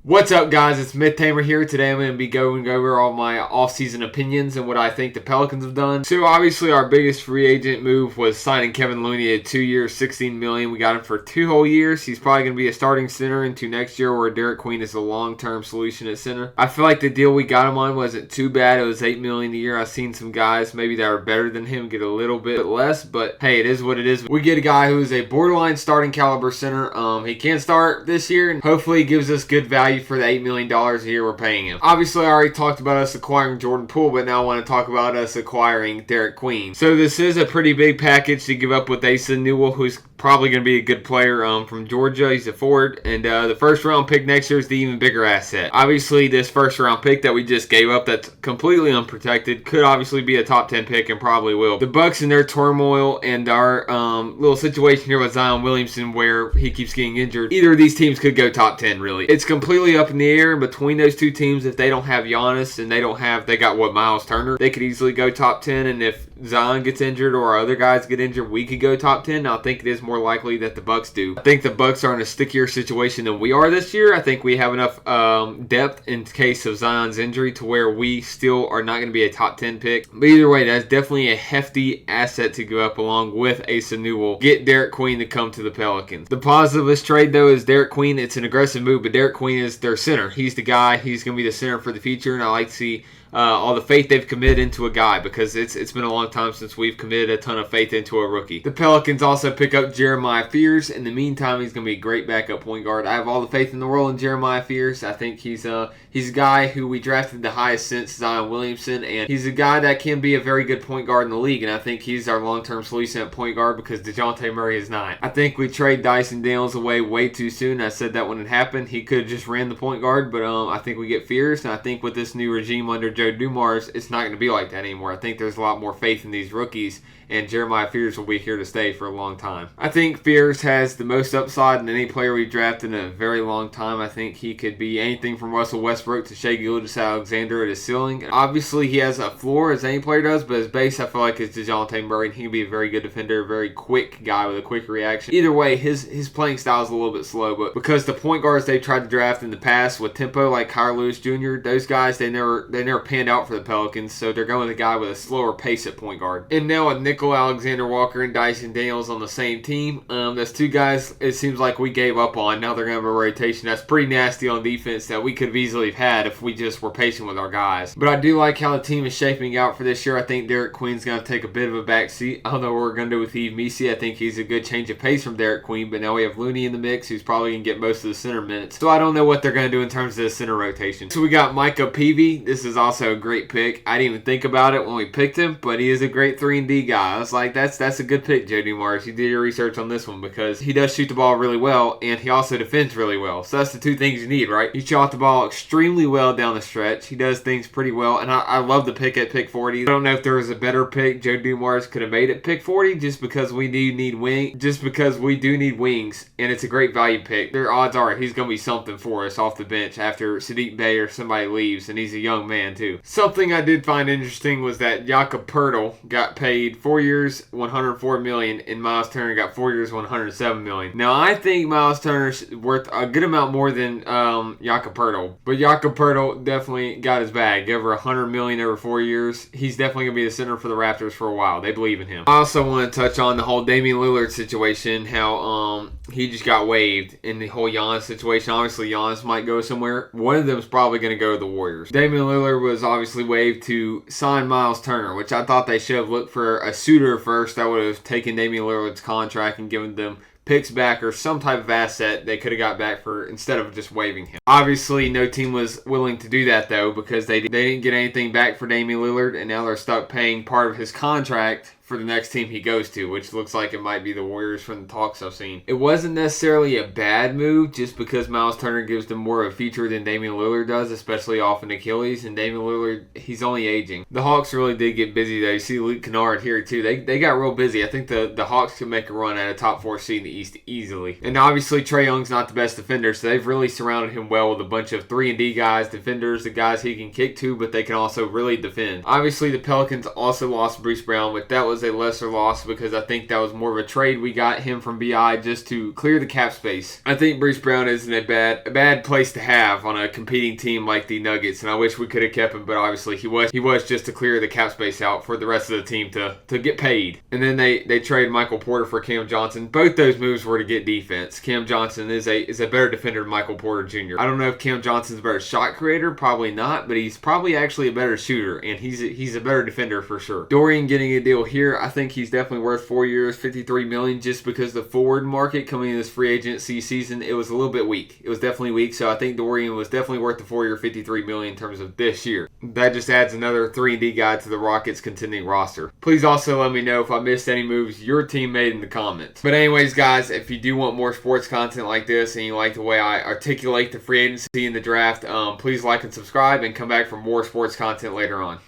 What's up, guys? It's Myth Tamer here. Today I'm going to be going over all my off-season opinions and what I think the Pelicans have done. So obviously our biggest free agent move was signing Kevin Looney at 2 years, $16 million. We got him for 2 whole years. He's probably going to be a starting center into next year, where Derek Queen is a long-term solution at center. I feel like the deal we got him on wasn't too bad. It was $8 million a year. I've seen some guys maybe that are better than him get a little bit less, but hey, it is what it is. We get a guy who is a borderline starting caliber center. He can start this year, and hopefully he gives us good value for the $8 million a year we're paying him. Obviously, I already talked about us acquiring Jordan Poole, but now I want to talk about us acquiring Derek Queen. So this is a pretty big package to give up with Asa Newell, who's probably going to be a good player from Georgia. He's a forward, and the first round pick next year is the even bigger asset. Obviously, this first round pick that we just gave up that's completely unprotected could obviously be a top 10 pick and probably will. The Bucks and their turmoil and our little situation here with Zion Williamson where he keeps getting injured, either of these teams could go top 10 really. It's completely up in the air between those two teams. If they don't have Giannis and they got Miles Turner, they could easily go top 10, and if Zion gets injured or other guys get injured, we could go top 10. Now, I think it is more likely that the Bucks do. I think the Bucks are in a stickier situation than we are this year. I think we have enough depth in case of Zion's injury to where we still are not going to be a top 10 pick. But either way, that's definitely a hefty asset to go up along with Asa Newell. Get Derek Queen to come to the Pelicans. The positive of this trade, though, is Derek Queen. It's an aggressive move, but Derek Queen is their center. He's the guy. He's going to be the center for the future, and I like to see all the faith they've committed into a guy, because it's been a long time since we've committed a ton of faith into a rookie. The Pelicans also pick up Jeremiah Fears. In the meantime, he's going to be a great backup point guard. I have all the faith in the world in Jeremiah Fears. I think he's a guy who we drafted the highest since Zion Williamson, and he's a guy that can be a very good point guard in the league, and I think he's our long-term solution at point guard because DeJounte Murray is not. I think we trade Dyson Daniels away way too soon. I said that when it happened. He could have just ran the point guard, but I think we get Fears, and I think with this new regime under Joe Dumars, it's not going to be like that anymore. I think there's a lot more faith in these rookies, and Jeremiah Fears will be here to stay for a long time. I think Fears has the most upside in any player we've drafted in a very long time. I think he could be anything from Russell Westbrook to Shai Gilgeous-Alexander at his ceiling. And obviously, he has a floor as any player does, but his base I feel like is DeJounte Murray, and he can be a very good defender, a very quick guy with a quick reaction. Either way, his playing style is a little bit slow, but because the point guards they tried to draft in the past with tempo like Kyle Lewis Jr., those guys, they never panned out for the Pelicans, so they're going with a guy with a slower pace at point guard. And now with Nickel Alexander-Walker and Dyson Daniels on the same team, that's two guys it seems like we gave up on. Now they're going to have a rotation that's pretty nasty on defense that we could have easily have had if we just were patient with our guys. But I do like how the team is shaping out for this year. I think Derek Queen's going to take a bit of a back seat. I don't know what we're going to do with Yves Missi. I think he's a good change of pace from Derek Queen, but now we have Looney in the mix, who's probably going to get most of the center minutes. So I don't know what they're going to do in terms of the center rotation. So we got Micah Peavy. This is also a great pick. I didn't even think about it when we picked him, but he is a great 3-and-D guy. I was like, that's a good pick, Joe Dumars. You did your research on this one because he does shoot the ball really well, and he also defends really well. So that's the two things you need, right? He shot the ball extremely well down the stretch. He does things pretty well, and I love the pick at pick 40. I don't know if there was a better pick Joe Dumars could have made at pick 40, just because we do need wings, and it's a great value pick. Their odds are he's going to be something for us off the bench after Sadiq Bey or somebody leaves, and he's a young man too. Something I did find interesting was that Jakob Poeltl got paid 4 years, $104 million, and Miles Turner got 4 years, $107 million. Now, I think Miles Turner's worth a good amount more than Jakob Poeltl, but Jakob Poeltl definitely got his bag. Over $100 million over 4 years. He's definitely going to be the center for the Raptors for a while. They believe in him. I also want to touch on the whole Damian Lillard situation, how he just got waived in the whole Giannis situation. Obviously, Giannis might go somewhere. One of them is probably going to go to the Warriors. Damian Lillard was obviously waived to sign Miles Turner, which I thought they should have looked for a suitor first that would have taken Damian Lillard's contract and given them picks back or some type of asset they could have got back for instead of just waiving him. Obviously, no team was willing to do that though, because they didn't get anything back for Damian Lillard, and now they're stuck paying part of his contract for the next team he goes to, which looks like it might be the Warriors from the talks I've seen. It wasn't necessarily a bad move just because Miles Turner gives them more of a feature than Damian Lillard does, especially off an Achilles, and Damian Lillard, he's only aging. The Hawks really did get busy though. You see Luke Kennard here too. They got real busy. I think the Hawks can make a run at a top 4 seed in the East easily. And obviously Trae Young's not the best defender, so they've really surrounded him well with a bunch of 3-and-D guys, defenders, the guys he can kick to, but they can also really defend. Obviously the Pelicans also lost Bruce Brown, but that was was a lesser loss because I think that was more of a trade. We got him from BI just to clear the cap space. I think Bruce Brown isn't a bad place to have on a competing team like the Nuggets, and I wish we could have kept him, but obviously he was just to clear the cap space out for the rest of the team to get paid. And then they trade Michael Porter for Cam Johnson. Both those moves were to get defense. Cam Johnson is a better defender than Michael Porter Jr. I don't know if Cam Johnson's a better shot creator, probably not, but he's probably actually a better shooter, and he's a better defender for sure. Dorian getting a deal here, I think he's definitely worth 4 years, $53 million, just because the forward market coming in this free agency season, it was a little bit weak. It was definitely weak, so I think Dorian was definitely worth the 4-year, $53 million in terms of this year. That just adds another 3-and-D guy to the Rockets contending roster. Please also let me know if I missed any moves your team made in the comments. But anyways, guys, if you do want more sports content like this and you like the way I articulate the free agency and the draft, please like and subscribe and come back for more sports content later on.